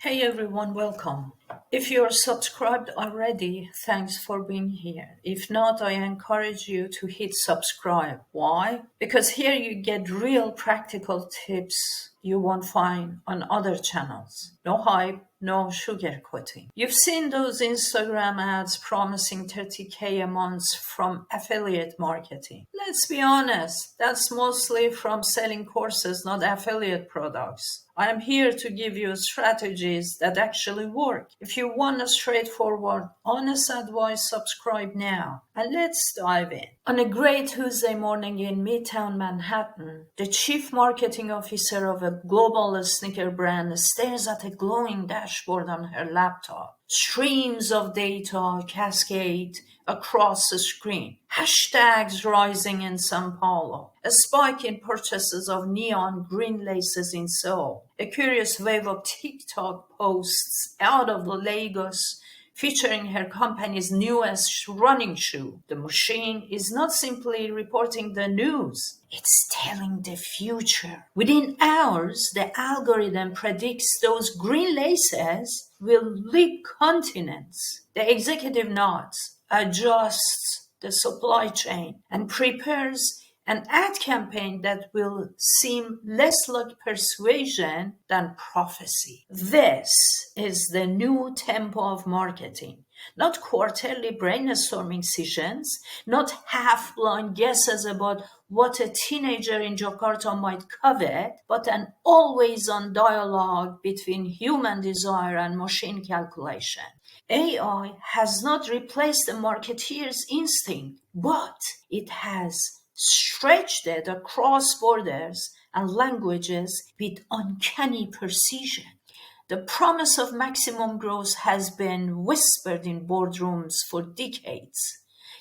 Hey everyone, welcome. If you're subscribed already, thanks for being here. If not, I encourage you to hit subscribe. Why? Because here you get real practical tips you won't find on other channels. No hype, no sugarcoating. You've seen those Instagram ads promising 30K a month from affiliate marketing. Let's be honest, that's mostly from selling courses, not affiliate products. I am here to give you strategies that actually work. If you want a straightforward, honest advice, subscribe now. And let's dive in. On a gray Tuesday morning in Midtown Manhattan, the chief marketing officer of a global sneaker brand stares at a glowing dashboard on her laptop. Streams of data cascade across the screen. Hashtags rising in Sao Paulo. A spike in purchases of neon green laces in Seoul. A curious wave of TikTok posts out of Lagos featuring her company's newest running shoe. The machine is not simply reporting the news, it's telling the future. Within hours, the algorithm predicts those green laces will leap continents. The executive nods, adjusts the supply chain, and prepares an ad campaign that will seem less like persuasion than prophecy. This is the new tempo of marketing. Not quarterly brainstorming sessions, not half-blind guesses about what a teenager in Jakarta might covet, but an always-on dialogue between human desire and machine calculation. AI has not replaced the marketeer's instinct, but it has stretched it across borders and languages with uncanny precision. The promise of maximum growth has been whispered in boardrooms for decades,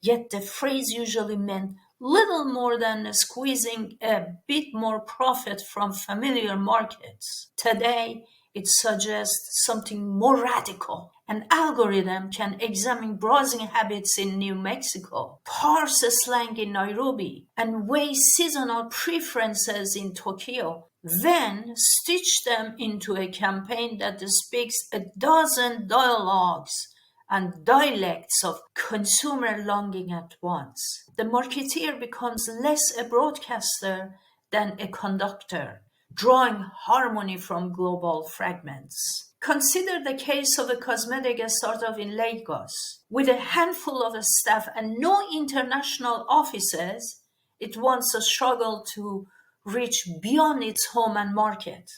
yet the phrase usually meant little more than squeezing a bit more profit from familiar markets. Today, it suggests something more radical. An algorithm can examine browsing habits in New Mexico, parse slang in Nairobi, and weigh seasonal preferences in Tokyo, then stitch them into a campaign that speaks a dozen dialogues and dialects of consumer longing at once. The marketeer becomes less a broadcaster than a conductor, drawing harmony from global fragments. Consider the case of a cosmetic startup in Lagos. With a handful of staff and no international offices, it once struggled to reach beyond its home and market.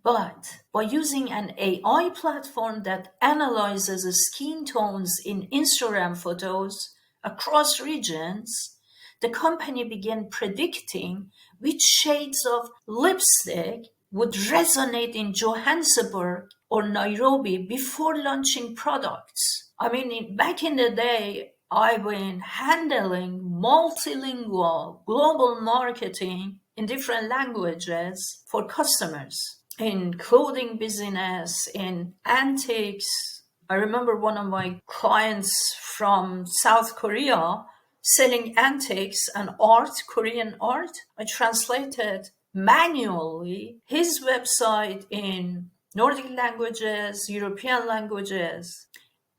But by using an AI platform that analyzes skin tones in Instagram photos across regions, the company began predicting which shades of lipstick would resonate in Johannesburg or Nairobi before launching products. Back in the day, I've been handling multilingual global marketing in different languages for customers in clothing business, in antiques. I remember one of my clients from South Korea selling antiques and art, Korean art. I translated manually his website in Nordic languages, European languages,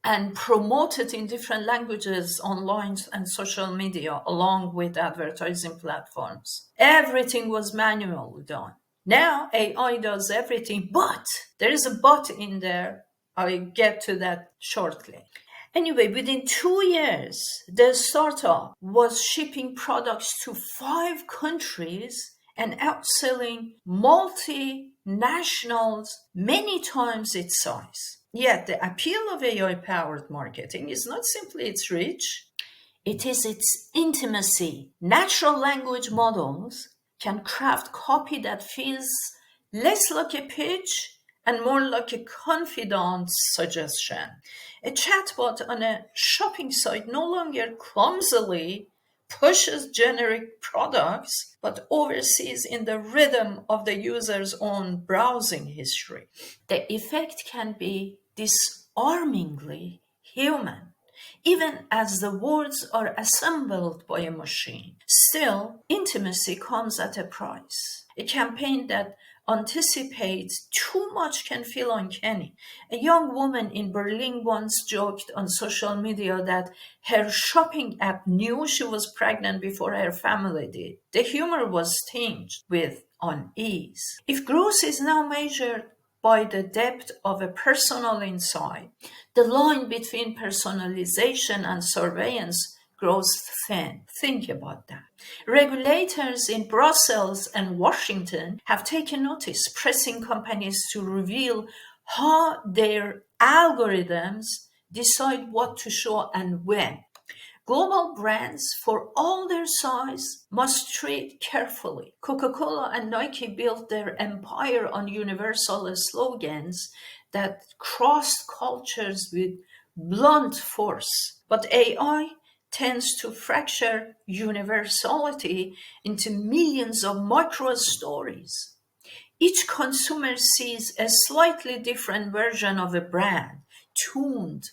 and promoted in different languages online and social media along with advertising platforms. Everything was manually done. Now AI does everything, but there is a but in there. I'll get to that shortly. Anyway, within 2 years, the startup was shipping products to 5 countries and outselling multinationals many times its size. Yet the appeal of AI-powered marketing is not simply its reach, it is its intimacy. Natural language models can craft copy that feels less like a pitch and more like a confidant suggestion. A chatbot on a shopping site no longer clumsily pushes generic products, but oversees in the rhythm of the user's own browsing history. The effect can be disarmingly human, even as the words are assembled by a machine. Still, intimacy comes at a price. A campaign that anticipate too much can feel uncanny. A young woman in Berlin once joked on social media that her shopping app knew she was pregnant before her family did. The humor was tinged with unease. If growth is now measured by the depth of a personal insight, the line between personalization and surveillance grows thin. Think about that. Regulators in Brussels and Washington have taken notice, pressing companies to reveal how their algorithms decide what to show and when. Global brands, for all their size, must tread carefully. Coca-Cola and Nike built their empire on universal slogans that crossed cultures with blunt force. But AI tends to fracture universality into millions of micro stories. Each consumer sees a slightly different version of a brand, tuned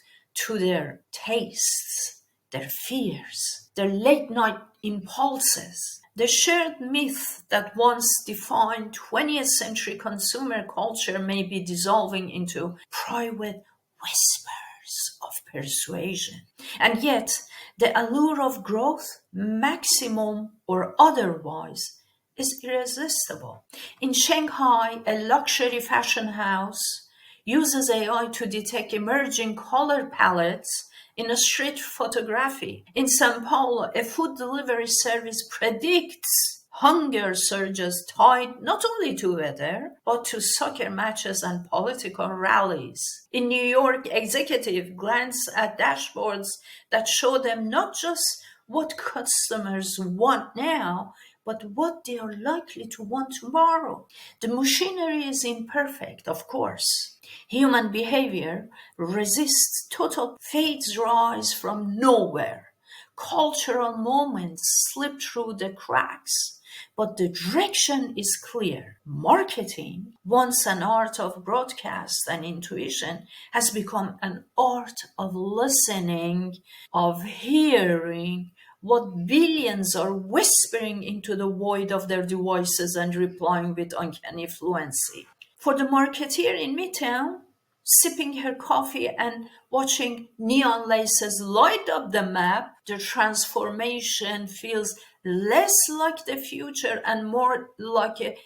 to their tastes, their fears, their late night impulses. The shared myth that once defined 20th century consumer culture may be dissolving into private whispers of persuasion. And yet, the allure of growth, maximum or otherwise, is irresistible. In Shanghai, a luxury fashion house uses AI to detect emerging color palettes in a street photography. In Sao Paulo, a food delivery service predicts hunger surges tied not only to weather, but to soccer matches and political rallies. In New York, executives glance at dashboards that show them not just what customers want now, but what they are likely to want tomorrow. The machinery is imperfect, of course. Human behavior resists total fades rise from nowhere. Cultural moments slip through the cracks. But the direction is clear. Marketing, once an art of broadcast and intuition, has become an art of listening, of hearing what billions are whispering into the void of their devices and replying with uncanny fluency. For the marketeer in Midtown, sipping her coffee and watching neon laces light up the map, the transformation feels less like the future and more like a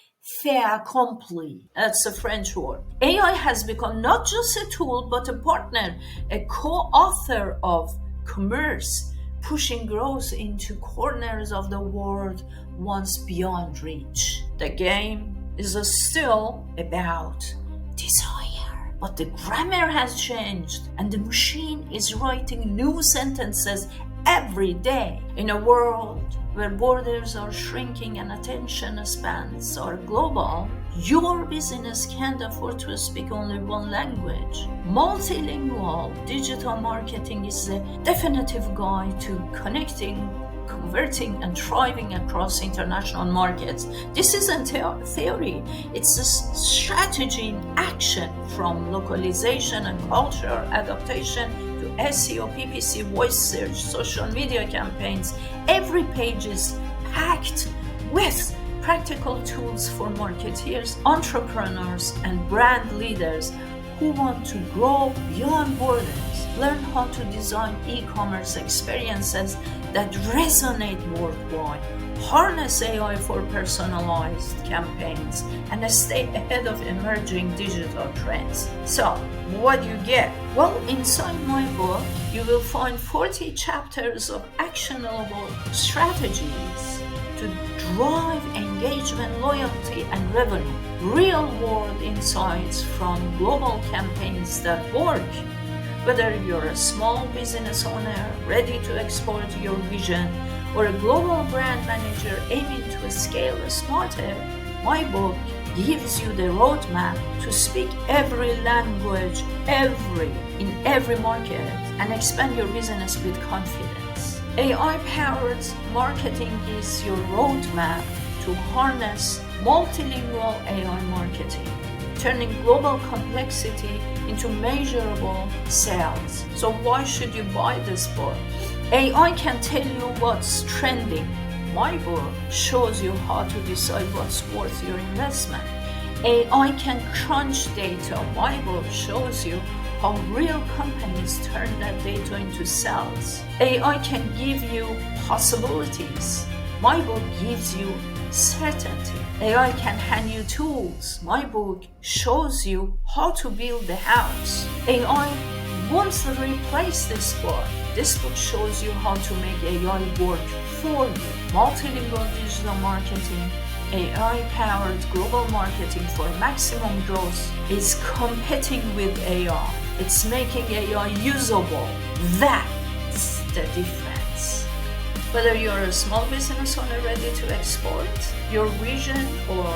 fait accompli. That's a French word. AI has become not just a tool, but a partner, a co-author of commerce, pushing growth into corners of the world once beyond reach. The game is still about desire, but the grammar has changed and the machine is writing new sentences every day. In a world where borders are shrinking and attention spans are global, your business can't afford to speak only one language. Multilingual digital marketing is the definitive guide to connecting, converting, and thriving across international markets. This isn't theory, it's a strategy in action, from localization and cultural adaptation to SEO, PPC, voice search, social media campaigns. Every page is packed with practical tools for marketeers, entrepreneurs, and brand leaders who want to grow beyond borders. Learn how to design e-commerce experiences that resonate worldwide, harness AI for personalized campaigns, and stay ahead of emerging digital trends. So, what do you get? Well, inside my book, you will find 40 chapters of actionable strategies to drive engagement, loyalty, and revenue. Real-world insights from global campaigns that work. Whether you're a small business owner ready to export your vision or a global brand manager aiming to scale smarter, my book gives you the roadmap to speak every language, in every market, and expand your business with confidence. AI-powered marketing is your roadmap to harness multilingual AI marketing, turning global complexity into measurable sales. So why should you buy this book? AI can tell you what's trending. My book shows you how to decide what's worth your investment. AI can crunch data. My book shows you how real companies turn that data into sales. AI can give you possibilities. My book gives you certainty. AI can hand you tools. My book shows you how to build the house. AI won't replace this book. This book shows you how to make AI work for you. Multilingual digital marketing, AI-powered global marketing for maximum growth is competing with AI. It's making AI usable. That's the difference. Whether you're a small business owner ready to export your vision or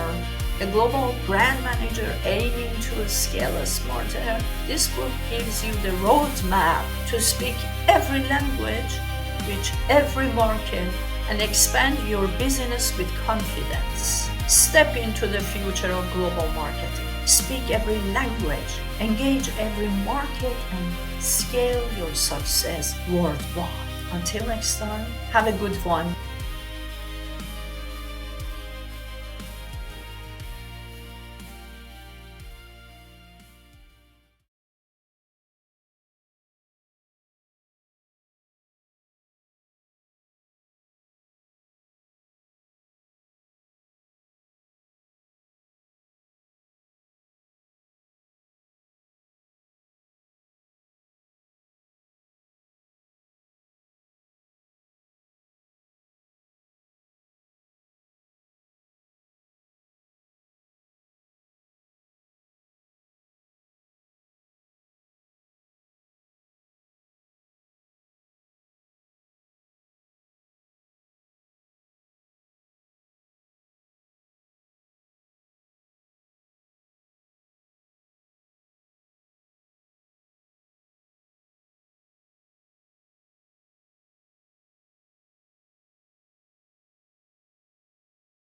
a global brand manager aiming to scale smarter, this book gives you the roadmap to speak every language, reach every market, and expand your business with confidence. Step into the future of global marketing. Speak every language, engage every market, and scale your success worldwide. Until next time, have a good one.